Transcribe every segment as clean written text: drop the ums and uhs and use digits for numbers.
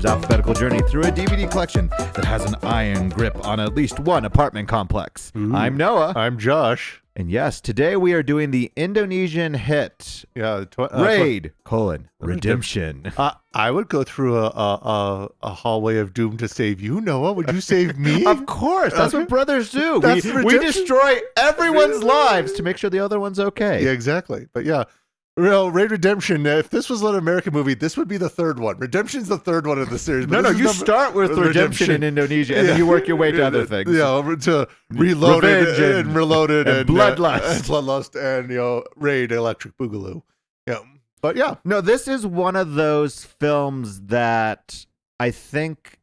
Listener's alphabetical journey through a DVD collection that has an iron grip on at least one apartment complex. Ooh. I'm Noah. I'm Josh. And yes, today we are doing the Indonesian hit Raid: Redemption. I would go through a hallway of doom to save you, Noah. Would you save me? Of course, that's what brothers do. That's We destroy everyone's lives to make sure the other one's okay. Yeah, exactly. But yeah, Raid Redemption. If this was an American movie, this would be the third one. Redemption's the third one of the series. No, you start with Redemption in Indonesia, and then you work your way to other things. Yeah, over to Reloaded and Reloaded and Bloodlust, and Raid Electric Boogaloo. Yeah, but yeah, no, this is one of those films that I think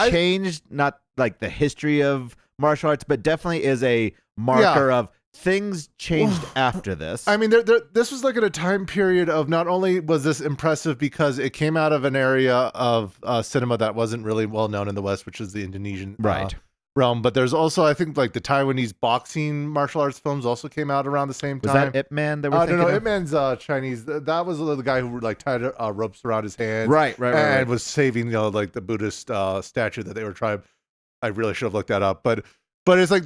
changed not like the history of martial arts, but definitely is a marker of things changed after this. I mean, this was like at a time period of not only was this impressive because it came out of an area of cinema that wasn't really well known in the West, which is the Indonesian realm, but there's also, I think, like the Taiwanese boxing martial arts films also came out around the same time. Was that Ip Man that we're thinking no, of? Ip Man's Chinese. That was the guy who like tied ropes around his hands. Right. And was saving, like the Buddhist statue that they were trying. I really should have looked that up, but it's like,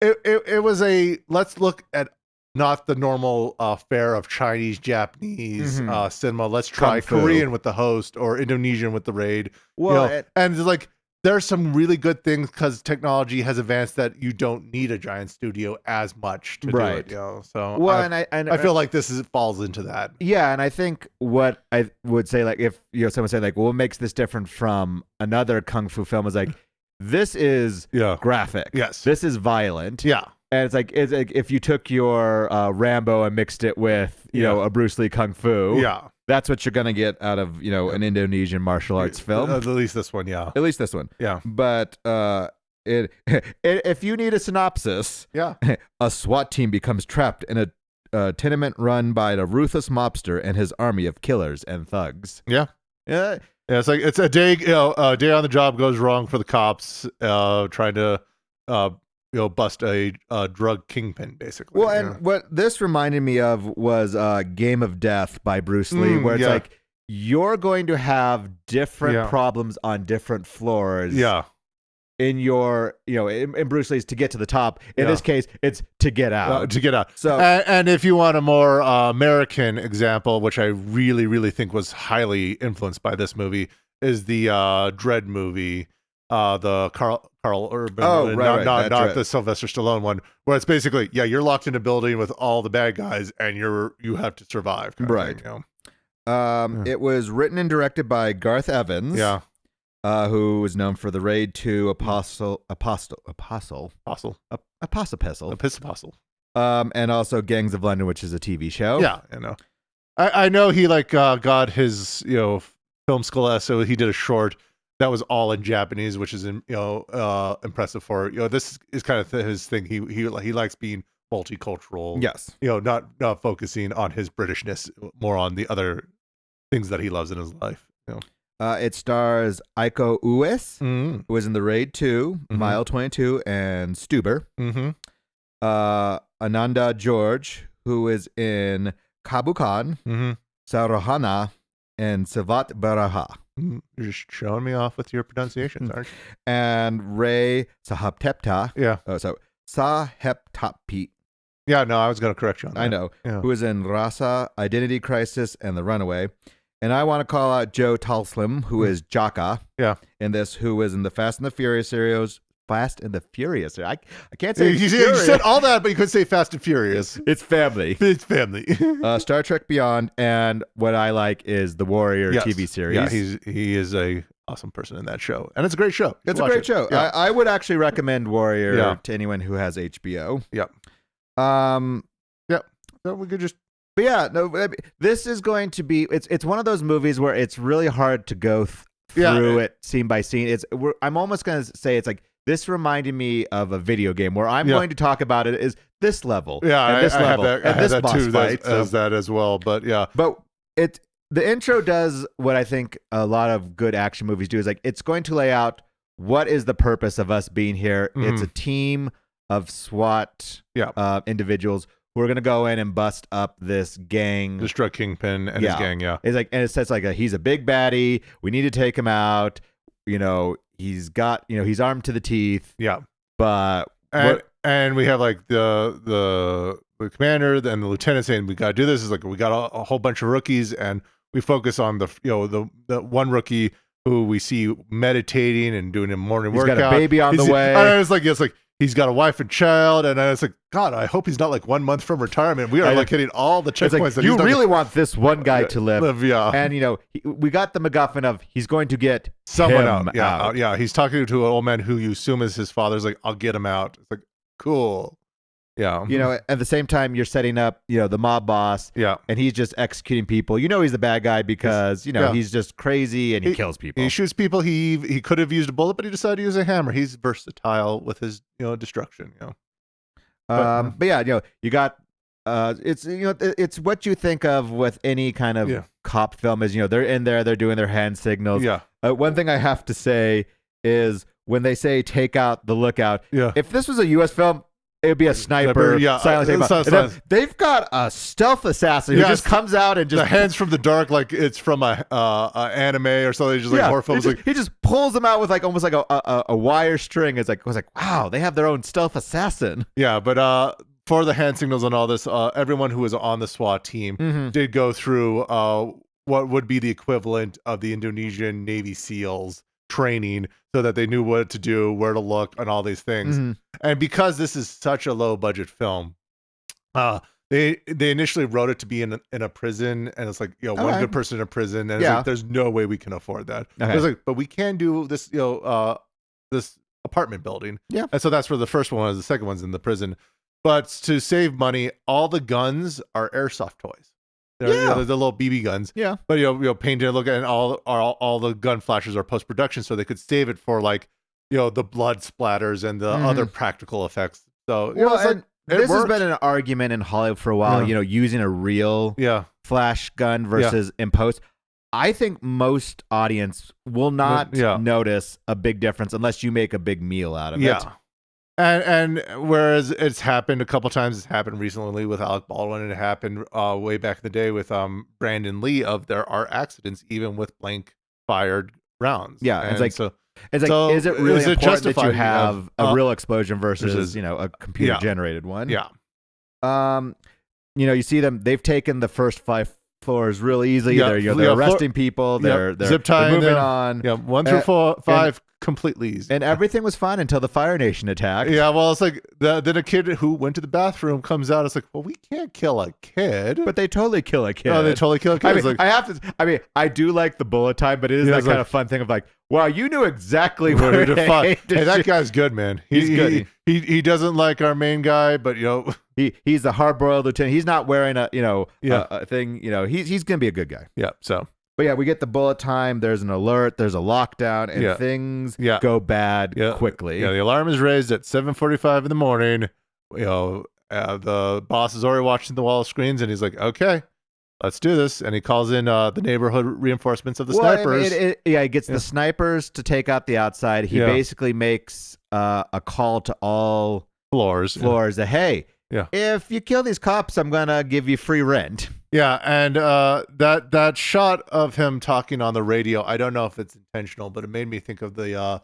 It was let's look at not the normal fare of Chinese, Japanese cinema. Let's try Korean with the host or Indonesian with the Raid. Well, and it's like there's some really good things because technology has advanced that you don't need a giant studio as much to do it. So I feel like this falls into that. Yeah, and I think what I would say, like if someone said like, well, what makes this different from another kung fu film is like, this is graphic. Yes. This is violent. Yeah. And it's like if you took your Rambo and mixed it with, a Bruce Lee Kung Fu. Yeah. That's what you're going to get out of, an Indonesian martial arts film. At least this one, yeah. At least this one. Yeah. But if you need a synopsis, a SWAT team becomes trapped in a tenement run by a ruthless mobster and his army of killers and thugs. Yeah. Yeah. Yeah, it's like it's a day. A day on the job goes wrong for the cops, trying to, bust a drug kingpin, basically. Well, and what this reminded me of was Game of Death by Bruce Lee, where it's like you're going to have different problems on different floors. Yeah. In your, in Bruce Lee's to get to the top. In this case, it's to get out. So, and if you want a more American example, which I really, really think was highly influenced by this movie, is the Dread movie, the Carl Urban, not the Sylvester Stallone one, where it's basically, you're locked in a building with all the bad guys, and you have to survive. Right. It was written and directed by Gareth Evans. Yeah. Who was known for the Raid 2 Apostle, and also Gangs of London, which is a TV show. Yeah, I know. I know he got his film school, so he did a short that was all in Japanese, which is impressive for this is kind of his thing. He likes being multicultural. Yes. Not focusing on his Britishness, more on the other things that he loves in his life. It stars Iko Uwais, who was in the Raid 2, Mile 22, and Stuber. Ananda George, who is in Kabukan, Sarohana, and Savat Baraha. You're just showing me off with your pronunciations, aren't you? And Ray Sahetapy. Yeah. Sahetapy. Yeah, no, I was going to correct you on that. I know. Yeah. Who is in Rasa, Identity Crisis, and The Runaway. And I want to call out Joe Talslim, who is Jaka in this, who is in the Fast and the Furious series. Fast and the Furious. I can't say you said all that, but you could say Fast and Furious. It's family. It's family. Star Trek Beyond, and what I like is the Warrior TV series. Yeah, he is a awesome person in that show, and it's a great show. It's a great show. Yeah. I would actually recommend Warrior to anyone who has HBO. Yep. So we could just. But yeah, no. This is going to be. It's one of those movies where it's really hard to go through it scene by scene. I'm almost going to say it's like this reminded me of a video game where I'm going to talk about it is this level. Yeah, and this level, I have this that boss too. fight, As that as well. But yeah, but the intro does what I think a lot of good action movies do is like it's going to lay out what is the purpose of us being here. It's a team of SWAT individuals who are going to go in and bust up this gang. This drug kingpin and his gang, yeah. It's like, and it says like, he's a big baddie. We need to take him out. He's got, he's armed to the teeth. Yeah. But and we have like the commander and the lieutenant saying we got to do this. Is like we got a whole bunch of rookies, and we focus on the one rookie who we see meditating and doing a morning workout. He's got a baby on the way. And it's like he's got a wife and child, and it's like, God, I hope he's not like 1 month from retirement. We are like hitting all the checkpoints. Like, you really want this one guy to live. Yeah. And we got the MacGuffin of he's going to get someone him out. Yeah. He's talking to an old man who you assume is his father. He's like, I'll get him out. It's like, cool. Yeah. At the same time, you're setting up, the mob boss. Yeah. And he's just executing people. He's the bad guy because, he's just crazy and he kills people. He shoots people. He could have used a bullet, but he decided to use a hammer. He's versatile with his, destruction, But yeah, you got, it's what you think of with any kind of cop film is, they're in there, they're doing their hand signals. Yeah. One thing I have to say is when they say take out the lookout, if this was a U.S. film, it would be a sniper. Silent. They've got a stealth assassin who just comes out and just the hands from the dark, like it's from a anime or something. Just like horror films. He just pulls them out with like almost like a wire string. I was like, wow, they have their own stealth assassin. Yeah, but for the hand signals and all this, everyone who was on the SWAT team did go through what would be the equivalent of the Indonesian Navy SEALs training, so that they knew what to do, where to look, and all these things. And because this is such a low budget film, they initially wrote it to be in a prison, and it's like one good person in a prison, and it's like there's no way we can afford that. It's like, but we can do this this apartment building, and so that's where the first one was. The second one's in the prison, but to save money, all the guns are airsoft toys. They're the little BB guns. Yeah. But painted and look at, and all the gun flashes are post production, so they could save it for like the blood splatters and the other practical effects. So this has been an argument in Hollywood for a while. Using a real flash gun versus in post. I think most audience will not notice a big difference unless you make a big meal out of it. And whereas it's happened a couple times, it's happened recently with Alec Baldwin, and it happened way back in the day with Brandon Lee. There are accidents even with blank fired rounds. Yeah, and is it really important that you have a real explosion versus a computer generated one? Yeah. You see them. They've taken the first 5 floors real easily. They're arresting people. They're zip tying, moving on. Yeah, 1 through 5 completely easy. And everything was fine until the Fire Nation attacked. Yeah, well, it's like then a kid who went to the bathroom comes out. It's like, well, we can't kill a kid, but they totally kill a kid. Oh, they totally kill a kid. I do like the bullet time, but it is that kind of fun thing of like, wow, you knew exactly where to fight. Hey, that guy's good, man. He's good. He doesn't like our main guy, but he's a hard-boiled lieutenant. He's not wearing a thing. He's gonna be a good guy. Yeah. So. But yeah, we get the bullet time. There's an alert. There's a lockdown, and things go bad quickly. Yeah, the alarm is raised at 7:45 in the morning. The boss is already watching the wall of screens, and he's like, "Okay, let's do this." And he calls in the neighborhood reinforcements of the snipers. He gets the snipers to take out the outside. He basically makes a call to all floors that, hey, if you kill these cops, I'm gonna give you free rent. Yeah, and that shot of him talking on the radio, I don't know if it's intentional, but it made me think of the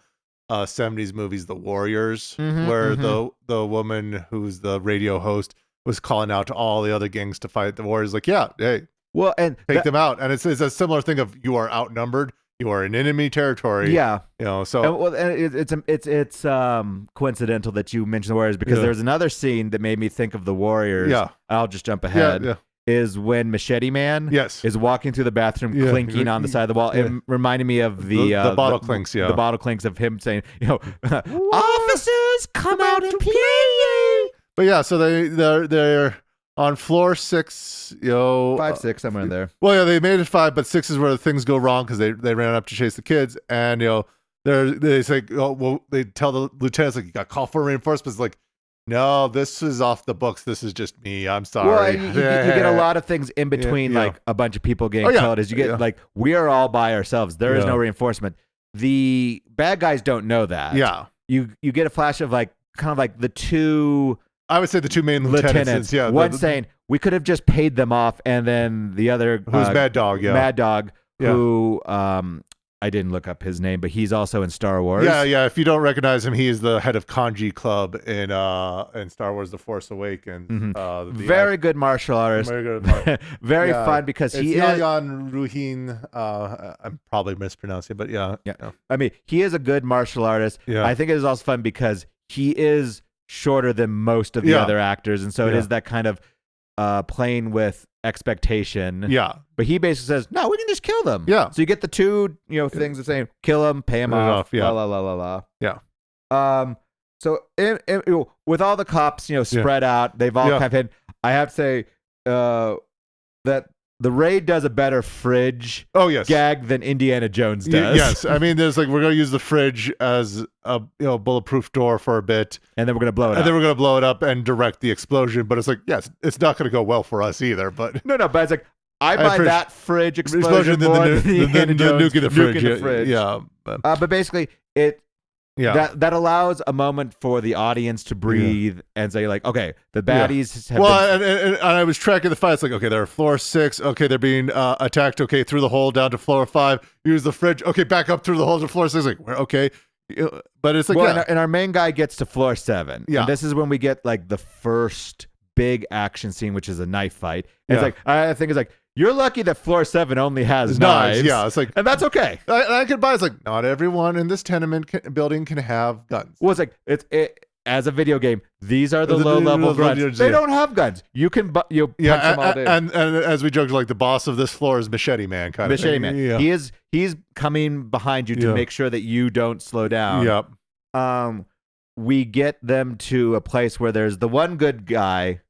70s movies, The Warriors, where the woman who's the radio host was calling out to all the other gangs to fight the Warriors. Like, hey, and take them out. And it's a similar thing of you are outnumbered, you are in enemy territory. Yeah, so it's coincidental that you mentioned the Warriors because there's another scene that made me think of the Warriors. Yeah, I'll just jump ahead. Yeah. Is when Machete Man is walking through the bathroom clinking on the side of the wall. It reminded me of the bottle clinks, the bottle clinks of him saying, officers, come out and play. But so they're on floor 6, 5, 6, somewhere in there. Well, they made it 5, but 6 is where things go wrong because they ran up to chase the kids, and they say, they tell the lieutenants like, you got to call for reinforcements. Like, no, this is off the books. This is just me. I'm sorry. Well, you get a lot of things in between, like a bunch of people getting killed. As you get like, we are all by ourselves. There is no reinforcement. The bad guys don't know that. Yeah. You get a flash of like kind of like the 2 I would say the two main lieutenants. Yeah, one saying we could have just paid them off, and then the other who's Mad Dog. Yeah, Mad Dog, who I didn't look up his name, but he's also in Star Wars. Yeah. If you don't recognize him, he is the head of Kanji Club in Star Wars: The Force Awakens. Mm-hmm. Very good martial artist. Very good. Very fun because he is Yayan Ruhin. I'm probably mispronouncing it, but yeah. I mean, he is a good martial artist. Yeah. I think it is also fun because he is shorter than most of the other actors, and so it is that kind of playing with expectation. Yeah. But he basically says, no, we can just kill them. Yeah. So you get the two, things of saying, kill them, pay them off, yeah. la, la, la, la, la. Yeah. So with all the cops, spread out, they've all kind of hidden. I have to say that the Raid does a better fridge gag than Indiana Jones does. Yes. I mean, there's we're going to use the fridge as a bulletproof door for a bit. And then we're going to blow it up. And then we're going to blow it up and direct the explosion. But it's yes, it's not going to go well for us either. But No, but it's I buy that fridge explosion than more the nuke in the fridge. Yeah. But basically, that allows a moment for the audience to breathe and say, okay, the baddies have and I was tracking the fight. It's okay, they're floor 6. Okay, they're being attacked. Okay, through the hole down to floor 5. Use the fridge. Okay, back up through the hole to floor 6. Okay. But it's and our main guy gets to floor 7. Yeah. And this is when we get the first big action scene, which is a knife fight. And it's I think it's you're lucky that floor 7 only has knives. Yeah, it's and that's okay. I could buy. It's not everyone in this tenement building can have guns. Well, it's as a video game, these are the low level grunts. They don't have guns. You can punch them all day. And as we joked, the boss of this floor is Machete Man kind of thing. Machete Man. Yeah. He's coming behind you to make sure that you don't slow down. Yep. We get them to a place where there's the one good guy,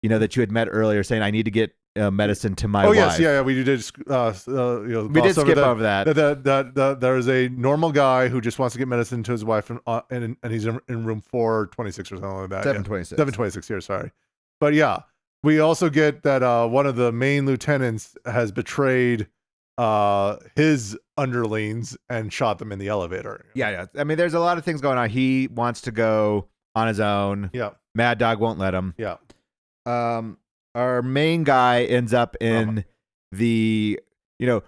that you had met earlier, saying, "I need to get medicine to my wife." Yes, yeah, we did. We did skip over that. There is a normal guy who just wants to get medicine to his wife, and he's in room 426 or something like that. 726. 726 here, sorry. But we also get that one of the main lieutenants has betrayed his underlings and shot them in the elevator. Yeah. I mean, there's a lot of things going on. He wants to go on his own. Yeah. Mad Dog won't let him. Yeah. Our main guy ends up in the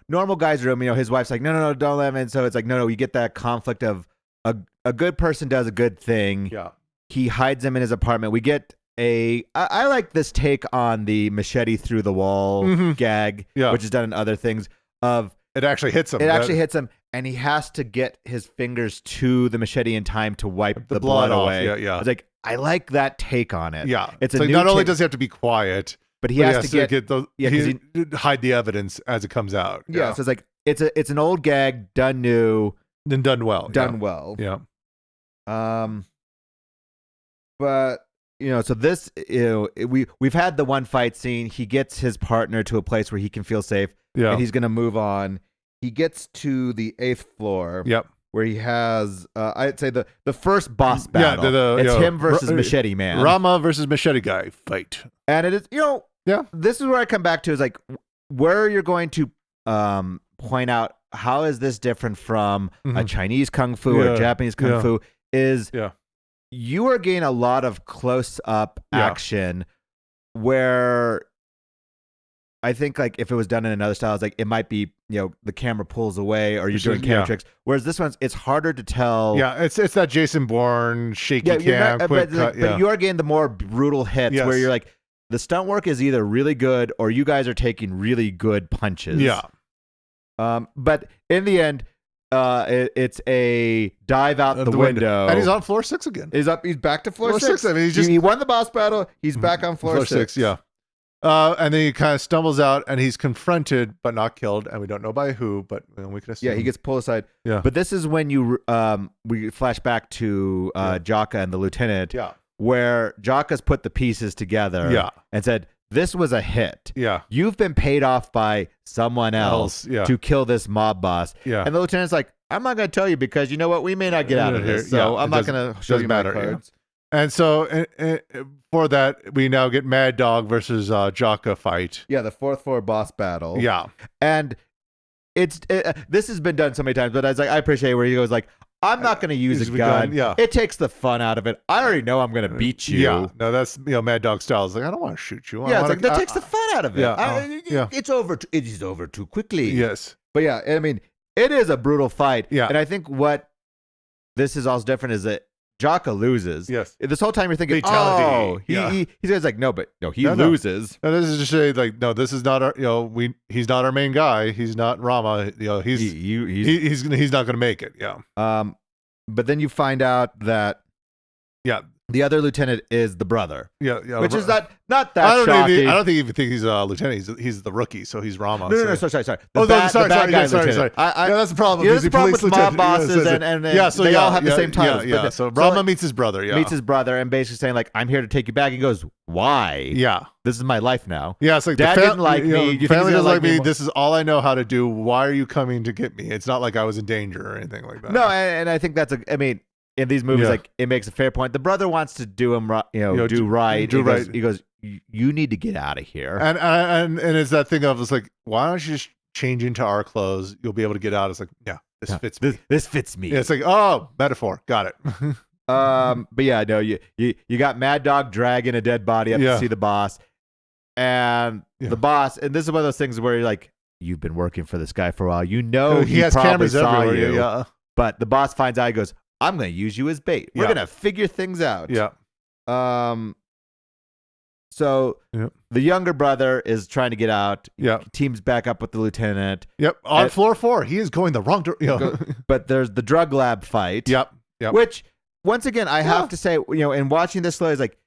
normal guy's room. His wife's no, don't let him in. So it's no, you get that conflict of a good person does a good thing. Yeah. He hides him in his apartment. We get I like this take on the machete through the wall gag, which is done in other things. It actually hits him. Hits him, and he has to get his fingers to the machete in time to wipe the blood away. Yeah. It's I like that take on it. Yeah. It's not only does he have to be quiet, but he has to get those. Hide the evidence as it comes out. Yeah. So it's an old gag done new and done well. Well. Yeah. But so this we've had the one fight scene. He gets his partner to a place where he can feel safe. Yeah. And he's gonna move on. He gets to the 8th floor. Yep. Where he has, I'd say the first boss battle. It's him versus Machete Man. Rama versus Machete Guy fight. And it is, this is where I come back to is where you're going to point out how is this different from a Chinese kung fu or Japanese kung fu is you are getting a lot of close up action where I think if it was done in another style, it's it might be the camera pulls away or you're doing camera tricks. Whereas this one's it's harder to tell. Yeah, it's that Jason Bourne shaky cam, quick cut. But you are getting the more brutal hits where you're the stunt work is either really good or you guys are taking really good punches. Yeah. But in the end, it's a dive out the window, and he's on floor 6 again. He's back to floor 6. I mean, he won the boss battle. He's back on floor 6. Yeah. And then he kind of stumbles out and he's confronted but not killed, and we don't know by who, but we can assume. Yeah, he gets pulled aside. Yeah. But this is when we flash back to Jaka and the lieutenant. Yeah. Where Jaka's put the pieces together. Yeah. And said, "This was a hit. Yeah. You've been paid off by someone else to kill this mob boss." Yeah. And the lieutenant's "I'm not going to tell you because you know what? We may not get out of this. So I'm not going to show you my cards." And so for that, we now get Mad Dog versus Jaka fight. Yeah, the 4th floor boss battle. Yeah. And this has been done so many times, but I appreciate where he goes I'm not going to use a gun. Yeah. It takes the fun out of it. I already know I'm going to beat you. Yeah. No, that's Mad Dog style. It's like, I don't want to shoot you. Yeah, it's like that takes the fun out of it. Yeah. It's over. It is over too quickly. Yes. But yeah, I mean, it is a brutal fight. Yeah. And I think what this is also different is that Jaka loses. Yes. This whole time you're thinking, Fatality. he's like, no, he loses. No, this is just say like, no, this is not our, he's not our main guy. He's not Rama. He's not going to make it. Yeah. But then you find out that the other lieutenant is the brother. Yeah. Which is not that shocking. I don't even think he's a lieutenant. He's the rookie, so he's Rama. No, sorry. Sorry. The bad guy lieutenant. That's the problem. That's the problem with mob bosses, and they all have the same titles. Yeah. So Rama meets his brother. Yeah. Meets his brother, and basically saying like, "I'm here to take you back." He goes, "Why? Yeah. This is my life now." Yeah. It's like Dad didn't like me. Your family doesn't like me. This is all I know how to do. Why are you coming to get me? It's not like I was in danger or anything like that. No, and I think that's in these movies, like it makes a fair point. The brother wants to do him, do right. He goes, you need to get out of here. And it's that thing of, it's like, why don't you just change into our clothes? You'll be able to get out. It's like, this fits me. This fits me. Yeah, it's like, oh, metaphor. Got it. But yeah, no, you got Mad Dog dragging a dead body up to see the boss, and the boss, and this is one of those things where you're like, you've been working for this guy for a while. He has cameras everywhere. You. Yeah. But the boss finds out. He goes, I'm going to use you as bait. We're going to figure things out. Yeah. So the younger brother is trying to get out. Yeah. Teams back up with the lieutenant. Yep. On floor 4, he is going the wrong direction. But there's the drug lab fight. Yep. Which, once again, I have to say, in watching this slow, is like,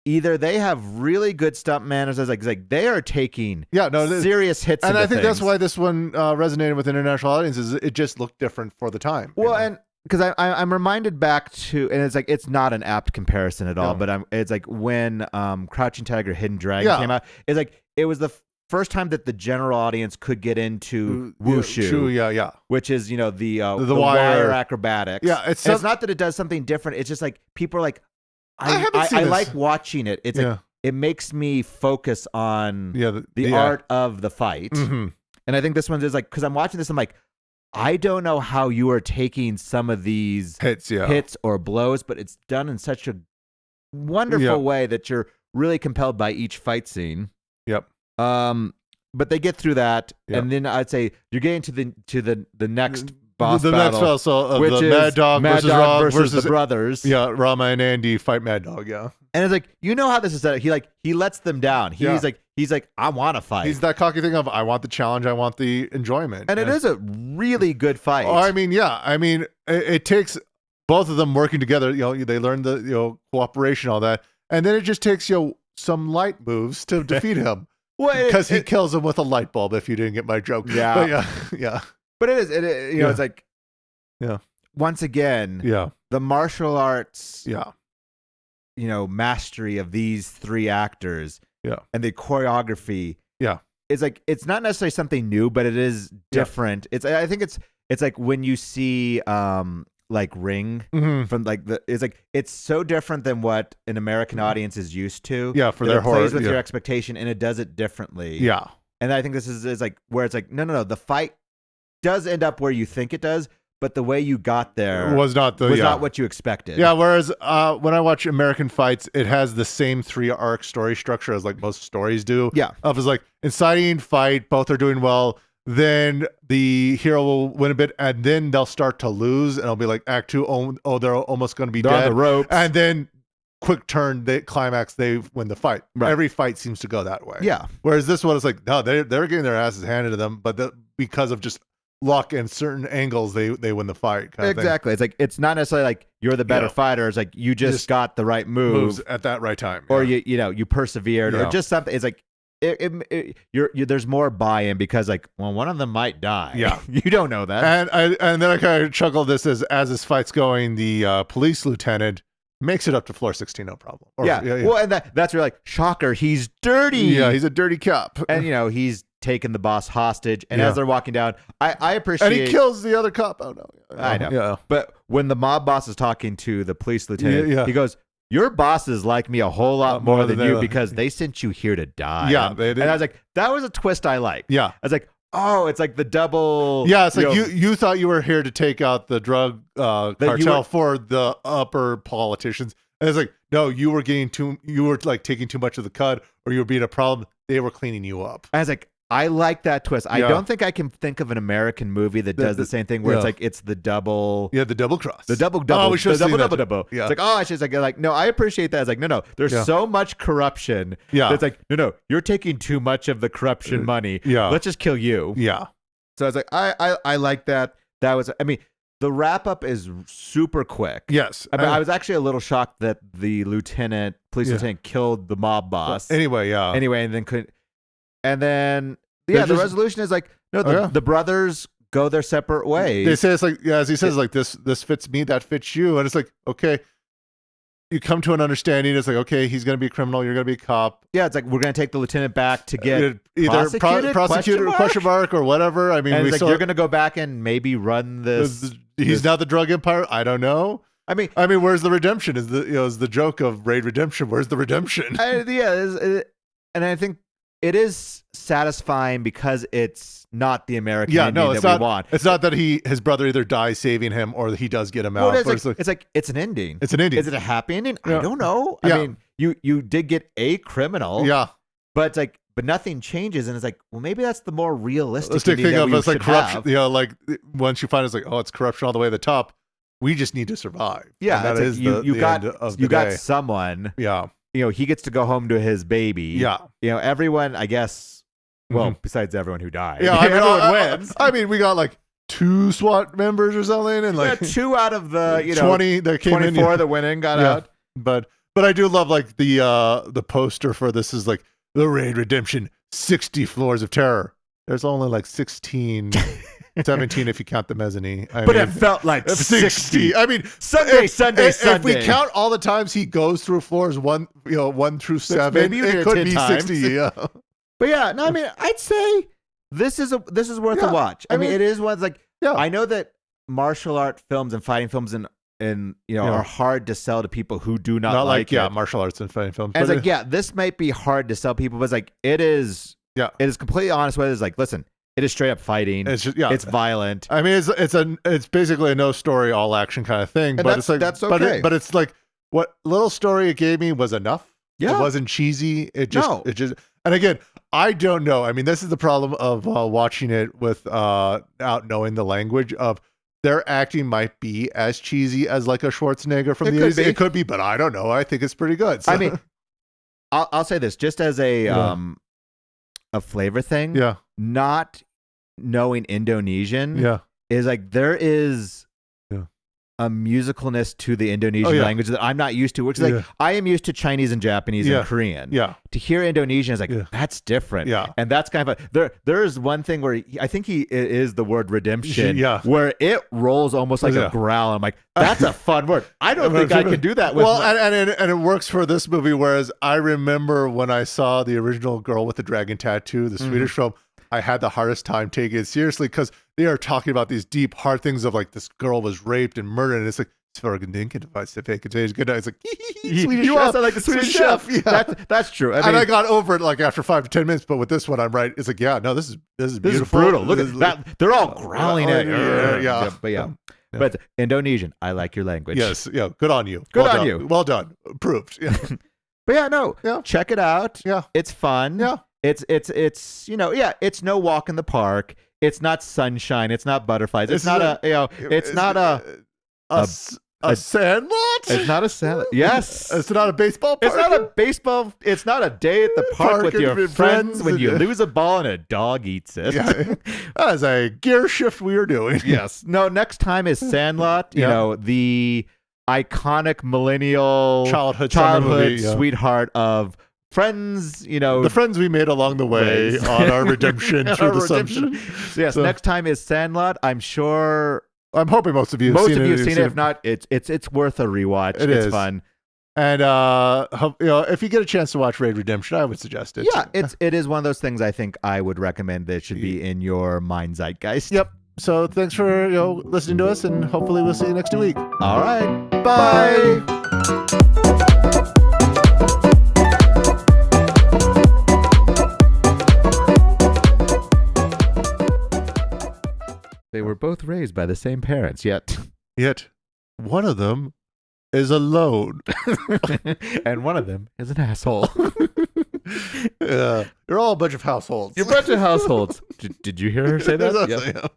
either they have really good stunt manners, as like they are taking serious hits. And I think things. that's why this one resonated with international audiences. It just looked different for the time. Well, and because I'm reminded back to, and it's like it's not an apt comparison at all, but it's like when Crouching Tiger, Hidden Dragon came out. It's like it was the first time that the general audience could get into wushu, which is the wire acrobatics. Yeah, it's not that it does something different. It's just like people are like, I like watching it. It's like it makes me focus on the art of the fight, and I think this one is like, because I'm watching this, I'm like, I don't know how you are taking some of these hits or blows, but it's done in such a wonderful way that you're really compelled by each fight scene. Yep. But they get through that, and then I'd say you're getting to the next boss battle, next battle, which the is Mad Dog versus the brothers. Yeah, Rama and Andy fight Mad Dog. Yeah. And it's like, how this is set up. He lets them down. He's like, I want to fight. He's that cocky thing of, I want the challenge, I want the enjoyment. And it is a really good fight. Oh, I mean, it takes both of them working together. They learn the cooperation, all that, and then it just takes some light moves to defeat him. Well, because he kills him with a light bulb. If you didn't get my joke, yeah, but But it is, it's like, once again, the martial arts, mastery of these three actors, and the choreography, it's like, it's not necessarily something new, but it is different. I think it's like when you see like Ring from like it's so different than what an American audience is used to. Yeah, for their horror, plays with your expectation, and it does it differently. Yeah, and I think this is like where it's like, no, the fight does end up where you think it does, but the way you got there was not what you expected. Yeah, whereas when I watch American fights, it has the same 3-arc story structure as like most stories do. Yeah. Of is like inciting fight, both are doing well, then the hero will win a bit, and then they'll start to lose, and it'll be like Act 2, they're almost going to be dead. On the ropes. And then quick turn, they climax, they win the fight. Right. Every fight seems to go that way. Yeah. Whereas this one is like, no, they're getting their asses handed to them, but because of just luck and certain angles, they win the fight. Exactly. It's like, it's not necessarily like you're the better fighter. It's like you just got the right moves at that right time, or you persevered, or just something. It's like there's more buy-in because like, well, one of them might die. Yeah, you don't know that. And then I kind of chuckled this as this fight's going, the police lieutenant makes it up to floor 16, no problem. Well, and that's really like, shocker, he's dirty. Yeah, he's a dirty cop, and he's taken the boss hostage, and as they're walking down, I appreciate, and he kills the other cop. Oh no, I know. But when the mob boss is talking to the police lieutenant, he goes, your bosses like me a whole lot more than you because they sent you here to die. Yeah, they did. And I was like, that was a twist I liked. Yeah, I was like, Oh, it's like the double. Yeah, it's like you thought you were here to take out the drug cartel for the upper politicians. And it's like, no, you were like taking too much of the cut, or you were being a problem. They were cleaning you up. I was like, I like that twist. I don't think I can think of an American movie that does the same thing where it's like it's the double. Yeah, the double cross. The double. Oh, we should the double. Yeah. It's like, oh, I should like no, I appreciate that. It's like, no. There's so much corruption. Yeah. It's like, no, you're taking too much of the corruption money. Yeah. Let's just kill you. Yeah. So I was like, I like that. That was, I mean, the wrap up is super quick. Yes. I mean, I was actually a little shocked that the police lieutenant killed the mob boss. Anyway, and then the resolution is like, no, the brothers go their separate ways. They say it's like, as he says, like this fits me, that fits you, and it's like, okay, you come to an understanding. It's like, okay, he's going to be a criminal, you're going to be a cop. Yeah, it's like we're going to take the lieutenant back to get either prosecuted question mark or whatever. I mean, and it's like you're going to go back and maybe run this. He's now the drug empire. I don't know. I mean, where's the redemption? Is the joke of Raid Redemption? Where's the redemption? And I think it is satisfying because it's not the American ending we want. It's not that his brother either dies saving him or he does get him out. It's an ending. It's an ending. Is it a happy ending? Yeah. I don't know. I mean, you did get a criminal. Yeah. But it's like, but nothing changes, and it's like, well, maybe that's the more realistic thing of it's like corruption. Have. Like once you find it's like, oh, it's corruption all the way to the top. We just need to survive. Yeah, and that is you got end of the you got day. someone. Yeah. He gets to go home to his baby. Yeah. Everyone, I guess. Well, besides everyone who died. Yeah, everyone wins. I mean, we got like 2 SWAT members or something, and like 2 out of the 20 that came 24 that went in got out. But I do love like the poster for this is like the Raid Redemption 60 floors of terror. There's only like 16. 17 if you count the mezzanine. It felt like 60. I mean, Sunday. If we count all the times he goes through floors 1 through 7, maybe it could be times. 60. Yeah. But I mean, I'd say this is worth a watch. I mean, it is one like I know that martial art films and fighting films are hard to sell to people who do not like it. Martial arts and fighting films. And it's like, this might be hard to sell people, but it's like it is completely honest with it. It's like, listen, it is straight up fighting. It's just, it's violent. I mean, it's basically a no story, all action kind of thing. And but it's like that's okay. But it's like what little story it gave me was enough. Yeah. It wasn't cheesy. It just and again, I don't know. I mean, this is the problem of watching it without knowing the language of their acting might be as cheesy as like a Schwarzenegger from the 80s. It could be, but I don't know. I think it's pretty good. So. I mean, I'll say this just as a flavor thing. Yeah. Not knowing Indonesian is like there is a musicalness to the Indonesian language that I'm not used to, which is like I am used to Chinese and Japanese and Korean. Yeah. To hear Indonesian is like that's different. Yeah. And that's kind of there is one thing where I think it is the word redemption. Where it rolls almost like a growl. I'm like, that's a fun word. I don't think I can do that with and it works for this movie, whereas I remember when I saw the original Girl with the Dragon Tattoo, the Swedish film, I had the hardest time taking it seriously because they are talking about these deep, hard things of like this girl was raped and murdered, and it's like it's good night. It's like Swedish you chef. Also like the Swedish chef. Yeah. That's true. I mean, I got over it like after 5 to 10 minutes, but with this one, I'm right. It's like no, this is beautiful. This is brutal. Look at that. They're all growling at you. But Indonesian, I like your language. Yes, good on you. Good on you. Well done. Approved. Yeah. But check it out. Yeah, it's fun. Yeah. It's it's no walk in the park. It's not sunshine. It's not butterflies. It's not a sandlot. It's not a sandlot. Yes. It's not a baseball park. It's not a baseball. It's not a day at the park with your friends when you lose a ball and a dog eats it. Yeah. That is a gear shift we are doing. Yes. No, next time is Sandlot. You know, the iconic millennial childhood sweetheart of friends, the friends we made along the way on our redemption through the sunshine. Yes, next time is Sandlot. I'm hoping most of you have seen it. If not, it's worth a rewatch. It's fun. And if you get a chance to watch Raid Redemption, I would suggest it. Yeah, it is one of those things I think I would recommend that should be in your mind zeitgeist. Yep. So thanks for listening to us, and hopefully we'll see you next week. All right. Bye. were both raised by the same parents, yet one of them is alone. and one of them is an asshole. You're all a bunch of households. You're a bunch of households. Did you hear her say that? Yes, Yep.